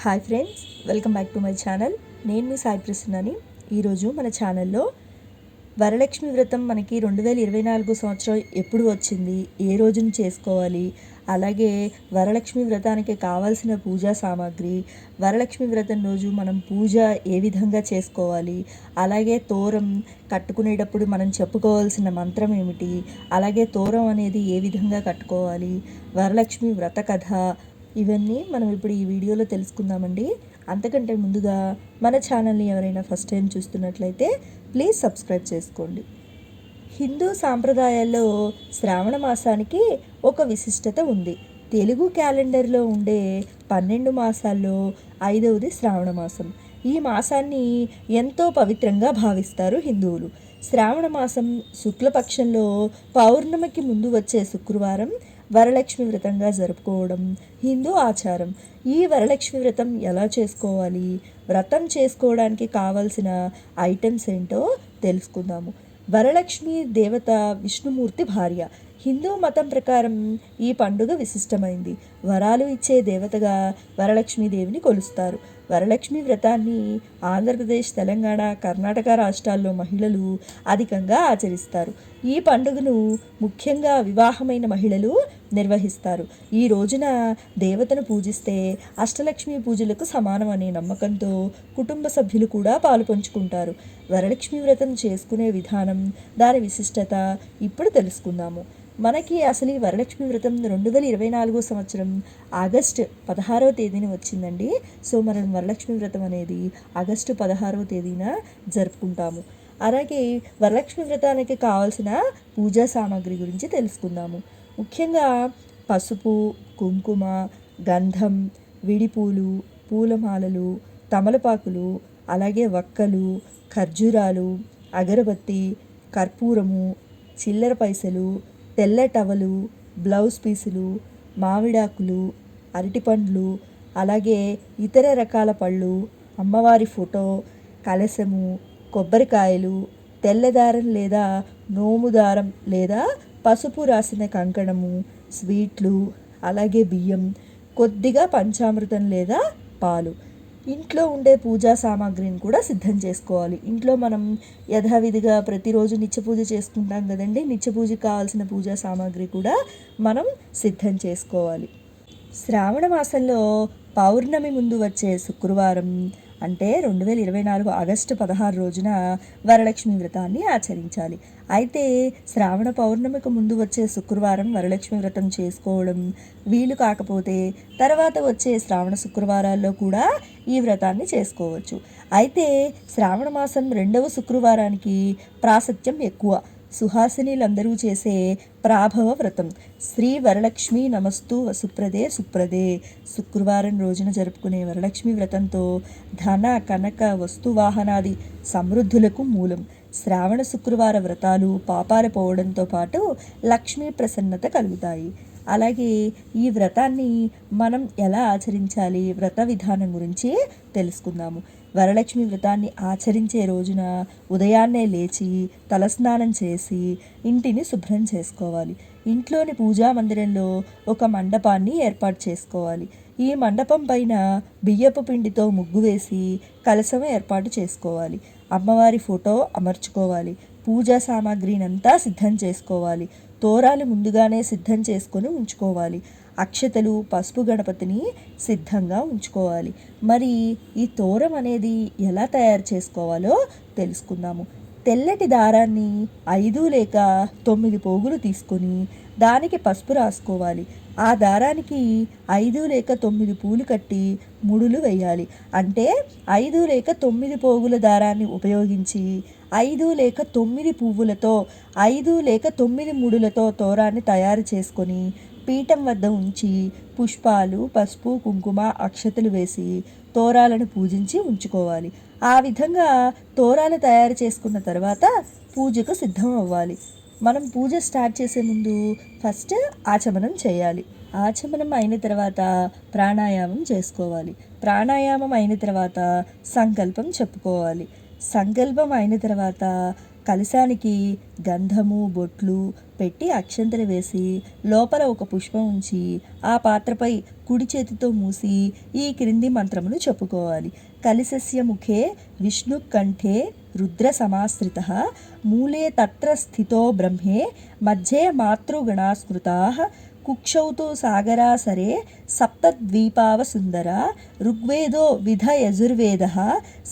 Hi friends, welcome back to my channel. నేను మీ సాయి ప్రసన్నని. ఈరోజు మన ఛానల్లో వరలక్ష్మి వ్రతం మనకి 2024 సంవత్సరం ఎప్పుడు వచ్చింది, ఏ రోజున చేసుకోవాలి, అలాగే వరలక్ష్మి వ్రతానికి కావాల్సిన పూజా సామాగ్రి, వరలక్ష్మి వ్రతం రోజు మనం పూజ ఏ విధంగా చేసుకోవాలి, అలాగే తోరం కట్టుకునేటప్పుడు మనం చెప్పుకోవాల్సిన మంత్రం ఏమిటి, అలాగే తోరం అనేది ఏ విధంగా కట్టుకోవాలి, వరలక్ష్మి వ్రత కథ, ఇవన్నీ మనం ఇప్పుడు ఈ వీడియోలో తెలుసుకుందామండి. అంతకంటే ముందుగా మన ఛానల్ని ఎవరైనా ఫస్ట్ టైం చూస్తున్నట్లయితే ప్లీజ్ సబ్స్క్రైబ్ చేసుకోండి. హిందూ సాంప్రదాయాల్లో శ్రావణ మాసానికి ఒక విశిష్టత ఉంది. తెలుగు క్యాలెండర్లో ఉండే 12 మాసాల్లో 5వది శ్రావణ మాసం. ఈ మాసాన్ని ఎంతో పవిత్రంగా భావిస్తారు హిందువులు. శ్రావణ మాసం శుక్లపక్షంలో పౌర్ణమికి ముందు వచ్చే శుక్రవారం వరలక్ష్మి వ్రతంగా జరుపుకోవడం హిందూ ఆచారం. ఈ వరలక్ష్మి వ్రతం ఎలా చేసుకోవాలి, వ్రతం చేసుకోవడానికి కావలసిన ఐటమ్స్ ఏంటో తెలుసుకుందాము. వరలక్ష్మి దేవత విష్ణుమూర్తి భార్య. హిందూ మతం ప్రకారం ఈ పండుగ విశిష్టమైంది. వరాలు ఇచ్చే దేవతగా వరలక్ష్మీదేవిని కొలుస్తారు. వరలక్ష్మి వ్రతాన్ని ఆంధ్రప్రదేశ్, తెలంగాణ, కర్ణాటక రాష్ట్రాల్లో మహిళలు అధికంగా ఆచరిస్తారు. ఈ పండుగను ముఖ్యంగా వివాహమైన మహిళలు నిర్వహిస్తారు. ఈ రోజున దేవతను పూజిస్తే అష్టలక్ష్మి పూజలకు సమానం అనే నమ్మకంతో కుటుంబ సభ్యులు కూడా పాలు పంచుకుంటారు. వరలక్ష్మి వ్రతం చేసుకునే విధానం, దాని విశిష్టత ఇప్పుడు తెలుసుకుందాము. మనకి అసలు ఈ వరలక్ష్మి వ్రతం 2024 సంవత్సరం ఆగస్టు 16వ తేదీన వచ్చిందండి. సో మనం వరలక్ష్మి వ్రతం అనేది ఆగస్టు 16వ తేదీన జరుపుకుంటాము. అలాగే వరలక్ష్మి వ్రతానికి కావాల్సిన పూజా సామాగ్రి గురించి తెలుసుకుందాము. ముఖ్యంగా పసుపు, కుంకుమ, గంధం, విడిపూలు, పూలమాలలు, తమలపాకులు, అలాగే వక్కలు, ఖర్జూరాలు, అగరబత్తి, కర్పూరము, చిల్లర పైసలు, తెల్ల టవలు, బ్లౌజ్ పీసులు, మామిడాకులు, అరటిపండ్లు, అలాగే ఇతర రకాల పళ్ళు, అమ్మవారి ఫోటో, కలశము, కొబ్బరికాయలు, తెల్లదారం లేదా నోముదారం లేదా పసుపు రాసిన కంకణము, స్వీట్లు, అలాగే బియ్యం, కొద్దిగా పంచామృతం లేదా పాలు. ఇంట్లో ఉండే పూజా సామాగ్రిని కూడా సిద్ధం చేసుకోవాలి. ఇంట్లో మనం యథావిధిగా ప్రతిరోజు నిత్య పూజ చేసుకుంటాం కదండి. నిత్య పూజకి కావాల్సిన పూజా సామాగ్రి కూడా మనం సిద్ధం చేసుకోవాలి. శ్రావణ మాసంలో పౌర్ణమి ముందు వచ్చే శుక్రవారం అంటే 2024 ఆగస్టు 16 రోజున వరలక్ష్మి వ్రతాన్ని ఆచరించాలి. అయితే శ్రావణ పౌర్ణమికి ముందు వచ్చే శుక్రవారం వరలక్ష్మి వ్రతం చేసుకోవడం వీలు కాకపోతే తర్వాత వచ్చే శ్రావణ శుక్రవారాల్లో కూడా ఈ వ్రతాన్ని చేసుకోవచ్చు. అయితే శ్రావణ మాసం 2వ శుక్రవారానికి ప్రాశస్త్యం ఎక్కువ. సుహాసినీలందరూ చేసే ప్రాభవ వ్రతం. శ్రీ వరలక్ష్మి నమస్తు వసుప్రదే సుప్రదే. శుక్రవారం రోజున జరుపుకునే వరలక్ష్మి వ్రతంతో ధన, కనక, వస్తువాహనాది సమృద్ధులకు మూలం. శ్రావణ శుక్రవార వ్రతాలు పాపాలు పోవడంతో పాటు లక్ష్మీ ప్రసన్నత కలుగుతాయి. అలాగే ఈ వ్రతాన్ని మనం ఎలా ఆచరించాలి, వ్రత విధానం గురించి తెలుసుకుందాము. వరలక్ష్మి వ్రతాన్ని ఆచరించే రోజున ఉదయాన్నే లేచి తలస్నానం చేసి ఇంటిని శుభ్రం చేసుకోవాలి. ఇంట్లోని పూజా మందిరంలో ఒక మండపాన్ని ఏర్పాటు చేసుకోవాలి. ఈ మండపం పైన బియ్యపు పిండితో ముగ్గు వేసి కలశం ఏర్పాటు చేసుకోవాలి. అమ్మవారి ఫోటో అమర్చుకోవాలి. పూజా సామాగ్రినంతా సిద్ధం చేసుకోవాలి. తోరాలు ముందుగానే సిద్ధం చేసుకొని ఉంచుకోవాలి. అక్షతలు, పసుపు గణపతిని సిద్ధంగా ఉంచుకోవాలి. మరి ఈ తోరం అనేది ఎలా తయారు చేసుకోవాలో తెలుసుకుందాము. తెల్లటి దారాన్ని 5 లేక 9 పోగులు తీసుకొని దానికి పసుపు రాసుకోవాలి. ఆ దారానికి 5 లేక 9 పూలు కట్టి ముడులు వేయాలి. అంటే 5 లేక 9 పోగుల దారాన్ని ఉపయోగించి 5 లేక 9 పువ్వులతో 5 లేక 9 ముడులతో తోరాన్ని తయారు చేసుకొని పీఠం వద్ద ఉంచి పుష్పాలు, పసుపు, కుంకుమ, అక్షతలు వేసి తోరాలను పూజించి ఉంచుకోవాలి. ఆ విధంగా తోరాలు తయారు చేసుకున్న తర్వాత పూజకు సిద్ధం అవ్వాలి. మనం పూజ స్టార్ట్ చేసే ముందు ఫస్ట్ ఆచమనం చేయాలి. ఆచమనం అయిన తర్వాత ప్రాణాయామం చేసుకోవాలి. ప్రాణాయామం అయిన తర్వాత సంకల్పం చెప్పుకోవాలి. సంకల్పం అయిన తర్వాత కలశానికి గంధము, బొట్లు, పెట్టి అక్షంతలు వేసి లోపల ఒక పుష్పం ఉంచి ఆ పాత్రపై కుడి చేతితో మూసి ఈ క్రింది మంత్రమును చెప్పుకోవాలి. కలిశస్య ముఖే విష్ణు కంఠే రుద్ర సమాశ్రిత మూలే తత్ర స్థితో బ్రహ్మే మధ్యే మాతృగణాస్మృతా కుక్షౌతు సాగరాసరే సప్తద్వీపావసుందర ఋగ్వేదో విధ యజుర్వేద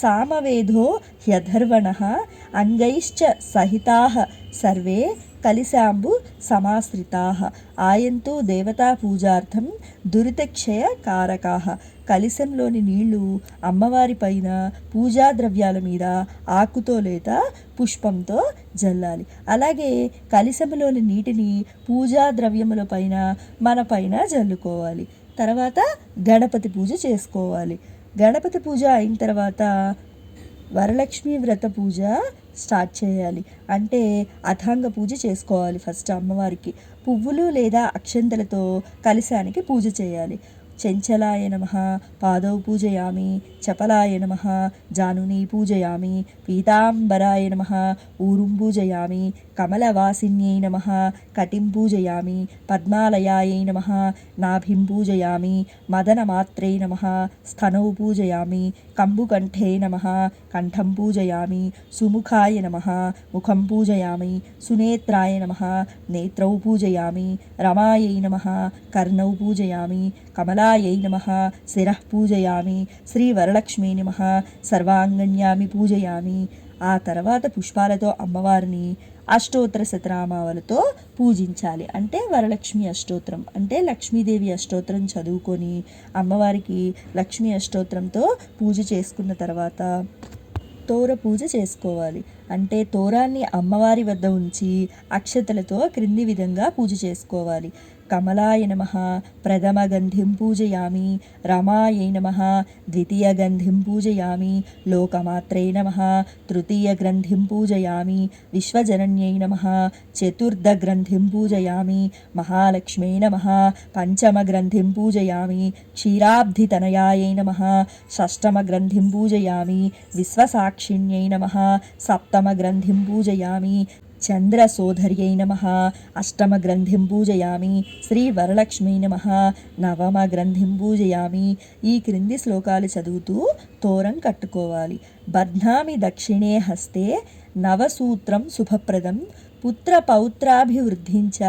సామవేదో హ్యధర్వణ అంగైశ్చ సహితా సర్వే కలిశాంబు సమాశ్రితా ఆయంతు దేవతా పూజార్థం దురితక్షయ కారకా. కలిశంలోని నీళ్లు అమ్మవారి పైన పూజా ద్రవ్యాల మీద ఆకుతో లేదా పుష్పంతో జల్లాలి. అలాగే కలిశంలోని నీటిని పూజా ద్రవ్యముల పైన మన పైన జల్లుకోవాలి. తర్వాత గణపతి పూజ చేసుకోవాలి. గణపతి పూజ అయిన తర్వాత వరలక్ష్మి వ్రత పూజ స్టార్ట్ చేయాలి. అంటే అథాంగ పూజ చేసుకోవాలి. ఫస్ట్ అమ్మవారికి పువ్వులు లేదా అక్షంతలతో కలశానికి పూజ చేయాలి. చెంచలాయ నమః పాదౌ పూజయామి, చపలాయ నమః జానుని పూజయామి, పీతాంబరాయ నమః ఊరుం పూజయామి, కమలవాసిన్యై నమః కటిం పూజయామి, పద్మాలయాయై నమః నాభిం పూజయామి, మదనమాత్రై నమః స్థనౌ పూజయామి, కంబుకంఠే నమః కంఠం పూజయామి, సుముఖాయ నమః ముఖం పూజయామి, సునేత్రాయ నమః నేత్రౌ పూజయామి, రమాయై నమః కర్ణౌ పూజయామి, కమలాయై నమః శిరః పూజయామి, శ్రీ వరలక్ష్మీ నమః సర్వాంగణ్యామి పూజయామి. ఆ తర్వాత పుష్పాలతో అమ్మవారిని అష్టోత్తర శతనామాలతో పూజించాలి. అంటే వరలక్ష్మి అష్టోత్తరం అంటే లక్ష్మీదేవి అష్టోత్తరం చదువుకొని అమ్మవారికి లక్ష్మీ అష్టోత్తరంతో పూజ చేసుకున్న తర్వాత తోర పూజ చేసుకోవాలి. అంటే తోరాన్ని అమ్మవారి వద్ద ఉంచి అక్షతలతో క్రింది విధంగా పూజ చేసుకోవాలి. కమలాయ నమః ప్రథమ గంధిం పూజయామి, రమాయై నమః ద్వితీయ గంధిం పూజయామి, లోకమాత్రై నమః తృతీయ గ్రంథిం పూజయామి, విశ్వజనన్యై నమః చతుర్థ గ్రంథిం పూజయామి, మహాలక్ష్మై నమః పంచమ గ్రంథిం పూజయామి, క్షీరాబ్ధితనయాయై నమః షష్టమ గ్రంథిం పూజయామి, విశ్వసాక్షిణ్యై నమః సప్తమ గ్రంథిం పూజయామి, చంద్రసోధర్యై నమః అష్టమ గ్రంథిం పూజయామి, శ్రీ వరలక్ష్మీ నమః నవమ గ్రంథిం పూజయామి. ఈ క్రింది శ్లోకాలు చదువుతూ తోరం కట్టుకోవాలి. బధ్నామి దక్షిణే హస్తే నవసూత్రం శుభప్రదం పుత్ర పౌత్రాభివృద్ధించ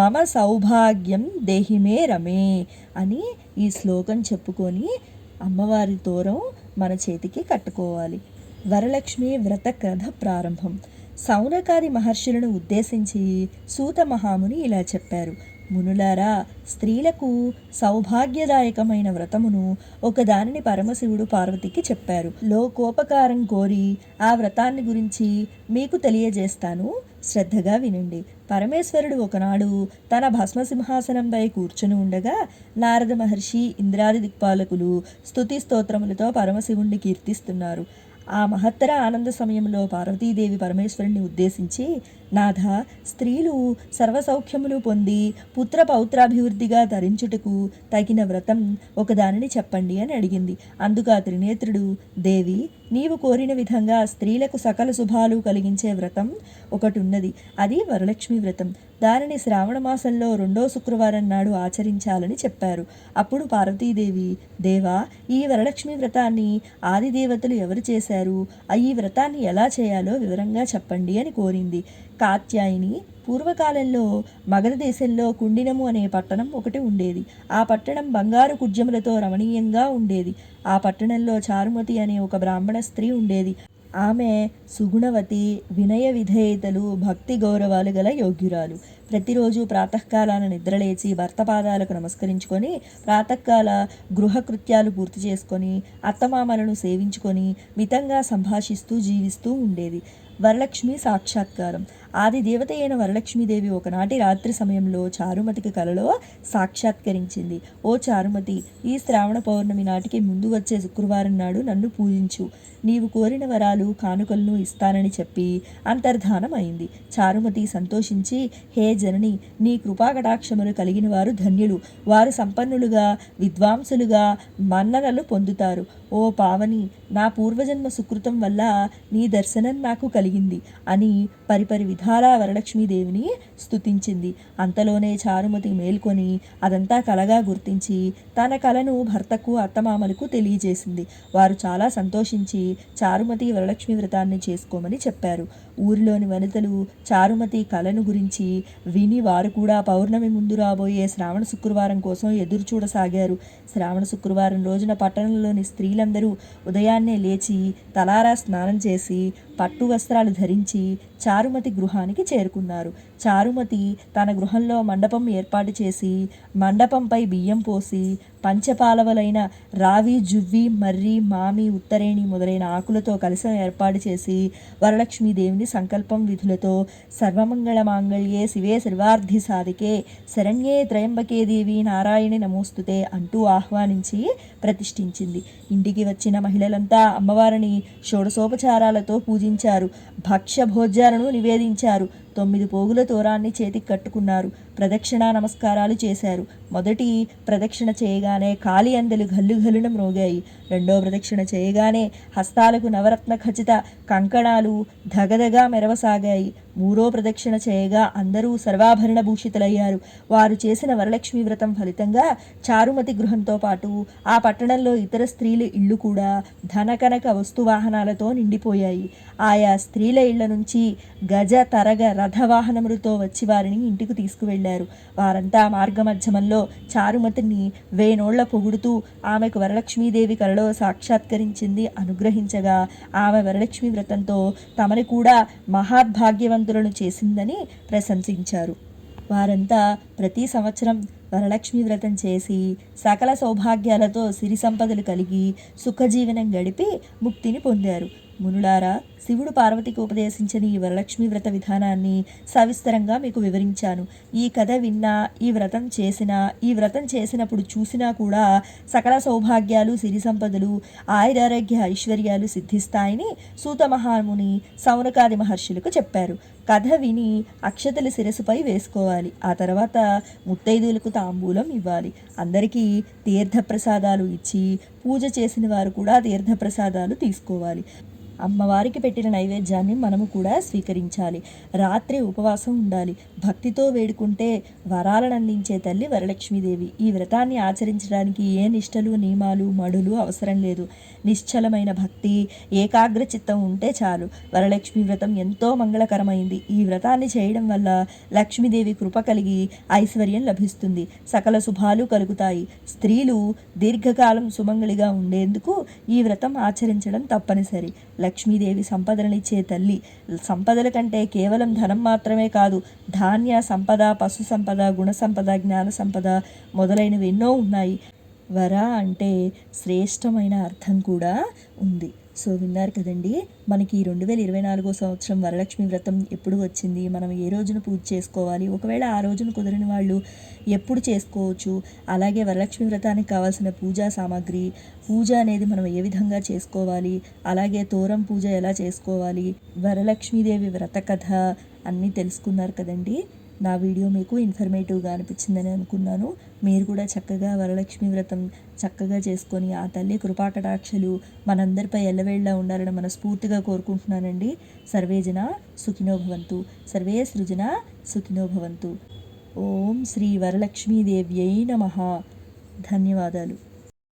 మమ సౌభాగ్యం దేహిమే రమే అని ఈ శ్లోకం చెప్పుకొని అమ్మవారి తోరం మన చేతికి కట్టుకోవాలి. వరలక్ష్మి వ్రత కథ ప్రారంభం. సౌనకాది మహర్షులను ఉద్దేశించి సూత మహాముని ఇలా చెప్పారు. మునులారా, స్త్రీలకు సౌభాగ్యదాయకమైన వ్రతమును ఒకదానిని పరమశివుడు పార్వతికి చెప్పారు. లోకోపకారం కోరి ఆ వ్రతాన్ని గురించి మీకు తెలియజేస్తాను, శ్రద్ధగా వినండి. పరమేశ్వరుడు ఒకనాడు తన భస్మసింహాసనంపై కూర్చుని ఉండగా నారద మహర్షి ఇంద్రాది దిక్పాలకులు స్తుతి స్తోత్రములతో పరమశివుణ్ణి కీర్తిస్తున్నారు. ఆ మహత్తర ఆనంద సమయంలో పార్వతీదేవి పరమేశ్వరుణ్ణి ఉద్దేశించి, నాథ, స్త్రీలు సర్వసౌఖ్యములు పొంది పుత్ర పౌత్రాభివృద్ధిగా ధరించుటకు తగిన వ్రతం ఒకదానిని చెప్పండి అని అడిగింది. అందుకు ఆ త్రినేత్రుడు, దేవి, నీవు కోరిన విధంగా స్త్రీలకు సకల శుభాలు కలిగించే వ్రతం ఒకటి ఉన్నది. అది వరలక్ష్మి వ్రతం. దానిని శ్రావణ మాసంలో 2వ శుక్రవారం నాడు ఆచరించాలని చెప్పారు. అప్పుడు పార్వతీదేవి, దేవా, ఈ వరలక్ష్మి వ్రతాన్ని ఆదిదేవతలు ఎవరు చేశారు? ఈ వ్రతాన్ని ఎలా చేయాలో వివరంగా చెప్పండి అని కోరింది. కాత్యాయిని పూర్వకాలంలో మగధ దేశంలో కుండినము అనే పట్టణం ఒకటి ఉండేది. ఆ పట్టణం బంగారు కుడ్యములతో రమణీయంగా ఉండేది. ఆ పట్టణంలో చారుమతి అనే ఒక బ్రాహ్మణ స్త్రీ ఉండేది. ఆమె సుగుణవతి, వినయ విధేయతలు, భక్తి గౌరవాలు గల యోగ్యురాలు. ప్రతిరోజు ప్రాతకాలాన నిద్రలేచి భర్త పాదాలకు నమస్కరించుకొని ప్రాతకాల గృహకృత్యాలు పూర్తి చేసుకొని అత్తమామలను సేవించుకొని మితంగా సంభాషిస్తూ జీవిస్తూ ఉండేది. వరలక్ష్మి సాక్షాత్కారం. ఆది దేవత అయిన వరలక్ష్మీదేవి ఒకనాటి రాత్రి సమయంలో చారుమతికి కలలో సాక్షాత్కరించింది. ఓ చారుమతి, ఈ శ్రావణ పౌర్ణమి నాటికి ముందు వచ్చే శుక్రవారం నాడు నన్ను పూజించు. నీవు కోరిన వరాలు కానుకలను ఇస్తానని చెప్పి అంతర్ధానం అయింది. చారుమతి సంతోషించి, హే జనని, నీ కృపాకటాక్షములు కలిగిన వారు ధన్యులు. వారు సంపన్నులుగా, విద్వాంసులుగా మన్ననలు పొందుతారు. ఓ పావని, నా పూర్వజన్మ సుకృతం వల్ల నీ దర్శనం నాకు కలిగింది అని పరిపరి విధాలా వరలక్ష్మీదేవిని స్తుతించింది. అంతలోనే చారుమతి మేల్కొని అదంతా కలగా గుర్తించి తన కలను భర్తకు అత్తమామలకు తెలియజేసింది. వారు చాలా సంతోషించి చారుమతి వరలక్ష్మి వ్రతాన్ని చేసుకోమని చెప్పారు. ఊరిలోని వనితలు చారుమతి కలను గురించి విని వారు కూడా పౌర్ణమి ముందు రాబోయే శ్రావణ శుక్రవారం కోసం ఎదురు చూడసాగారు. శ్రావణ శుక్రవారం రోజున పట్టణంలోని స్త్రీలందరూ ఉదయాన్నే లేచి తలారా స్నానం చేసి పట్టు వస్త్రాలు ధరించి చారుమతి గృహానికి చేరుకున్నారు. చారుమతి తన గృహంలో మండపం ఏర్పాటు చేసి మండపంపై బియ్యం పోసి పంచపాలవలైన రావి, జువ్వి, మర్రి, మామి, ఉత్తరేణి మొదలైన ఆకులతో కలశం ఏర్పాటు చేసి వరలక్ష్మీదేవిని సంకల్పం విధులతో సర్వమంగళ మాంగళ్యే శివే సర్వార్థి సాధికే శరణ్యే త్రయంబకే దేవి నారాయణి నమోస్తుతే అంటూ ఆహ్వానించి ప్రతిష్ఠించింది. ఇంటికి వచ్చిన మహిళలంతా అమ్మవారిని షోడశోపచారాలతో పూజించారు. భక్ష్య భోజ్యాలను నివేదించారు. 9 పోగుల తోరాన్ని చేతికి కట్టుకున్నారు. ప్రదక్షిణా నమస్కారాలు చేశారు. మొదటి ప్రదక్షిణ చేయగానే కాలి అందెలు గల్లుగల్లున మ్రోగాయి. రెండో ప్రదక్షిణ చేయగానే హస్తాలకు నవరత్న ఖచిత కంకణాలు ధగధగా మెరవసాగాయి. మూడో ప్రదక్షిణ చేయగా అందరూ సర్వాభరణ భూషితులయ్యారు. వారు చేసిన వరలక్ష్మి వ్రతం ఫలితంగా చారుమతి గృహంతో పాటు ఆ పట్టణంలో ఇతర స్త్రీల ఇళ్ళు కూడా ధనకనక వస్తువాహనాలతో నిండిపోయాయి. ఆయా స్త్రీల ఇళ్ల నుంచి గజ, తరగ, రథవాహనములతో వచ్చి వారిని ఇంటికి తీసుకువెళ్లారు. వారంతా మార్గమధ్యమంలో చారుమతిని వేనోళ్ల పొగుడుతూ ఆమెకు వరలక్ష్మీదేవి కలలో సాక్షాత్కరించింది, అనుగ్రహించగా ఆమె వరలక్ష్మి వ్రతంతో తమని కూడా మహాద్భాగ్యవంతులను చేసిందని ప్రశంసించారు. వారంతా ప్రతి సంవత్సరం వరలక్ష్మి వ్రతం చేసి సకల సౌభాగ్యాలతో సిరి సంపదలు కలిగి సుఖజీవనం గడిపి ముక్తిని పొందారు. మునులారా, శివుడు పార్వతికి ఉపదేశించిన ఈ వరలక్ష్మి వ్రత విధానాన్ని సవిస్తరంగా మీకు వివరించాను. ఈ కథ విన్నా, ఈ వ్రతం చేసినప్పుడు చూసినా కూడా సకల సౌభాగ్యాలు, సిరి సంపదలు, ఆయురారోగ్య ఐశ్వర్యాలు సిద్ధిస్తాయని సూత మహాముని సౌనకాది మహర్షులకు చెప్పారు. కథ విని అక్షతలు శిరసుపై వేసుకోవాలి. ఆ తర్వాత ముత్తైదువులకు తాంబూలం ఇవ్వాలి. అందరికీ తీర్థప్రసాదాలు ఇచ్చి పూజ చేసిన వారు కూడా తీర్థప్రసాదాలు తీసుకోవాలి. అమ్మవారికి పెట్టిన నైవేద్యాన్ని మనము కూడా స్వీకరించాలి. రాత్రి ఉపవాసం ఉండాలి. భక్తితో వేడుకుంటే వరాలను అందించే తల్లి వరలక్ష్మీదేవి. ఈ వ్రతాన్ని ఆచరించడానికి ఏ నిష్టలు, నియమాలు, మడులు అవసరం లేదు. నిశ్చలమైన భక్తి, ఏకాగ్ర చిత్తం ఉంటే చాలు. వరలక్ష్మి వ్రతం ఎంతో మంగళకరమైంది. ఈ వ్రతాన్ని చేయడం వల్ల లక్ష్మీదేవి కృప కలిగి ఐశ్వర్యం లభిస్తుంది. సకల శుభాలు కలుగుతాయి. స్త్రీలు దీర్ఘకాలం సుమంగళిగా ఉండేందుకు ఈ వ్రతం ఆచరించడం తప్పనిసరి. లక్ష్మీదేవి సంపదలనిచ్చే తల్లి. సంపదల కంటే కేవలం ధనం మాత్రమే కాదు, ధాన్య సంపద, పశు సంపద, గుణ సంపద, జ్ఞాన సంపద మొదలైనవి ఎన్నో ఉన్నాయి. వర అంటే శ్రేష్టమైన అర్థం కూడా ఉంది. సో విన్నారు కదండి, మనకి 2024 సంవత్సరం వరలక్ష్మి వ్రతం ఎప్పుడు వచ్చింది, మనం ఏ రోజున పూజ చేసుకోవాలి, ఒకవేళ ఆ రోజున కుదరని వాళ్ళు ఎప్పుడు చేసుకోవచ్చు, అలాగే వరలక్ష్మి వ్రతానికి కావాల్సిన పూజా సామాగ్రి, పూజ అనేది మనం ఏ విధంగా చేసుకోవాలి, అలాగే తోరం పూజ ఎలా చేసుకోవాలి, వరలక్ష్మీదేవి వ్రత కథ అన్నీ తెలుసుకున్నారు కదండి. నా వీడియో మీకు ఇన్ఫర్మేటివ్గా అనిపించిందని అనుకున్నాను. మీరు కూడా చక్కగా వరలక్ష్మి వ్రతం చక్కగా చేసుకొని ఆ తల్లి కృపాకటాక్షలు మనందరిపై ఎల్లవేళ్ళ ఉండాలని మనస్ఫూర్తిగా కోరుకుంటున్నానండి. సర్వేజన సుఖినో భవంతు, సర్వే సృజన సుఖినో భవంతు. ఓం శ్రీ వరలక్ష్మీదేవ్యై నమః. ధన్యవాదాలు.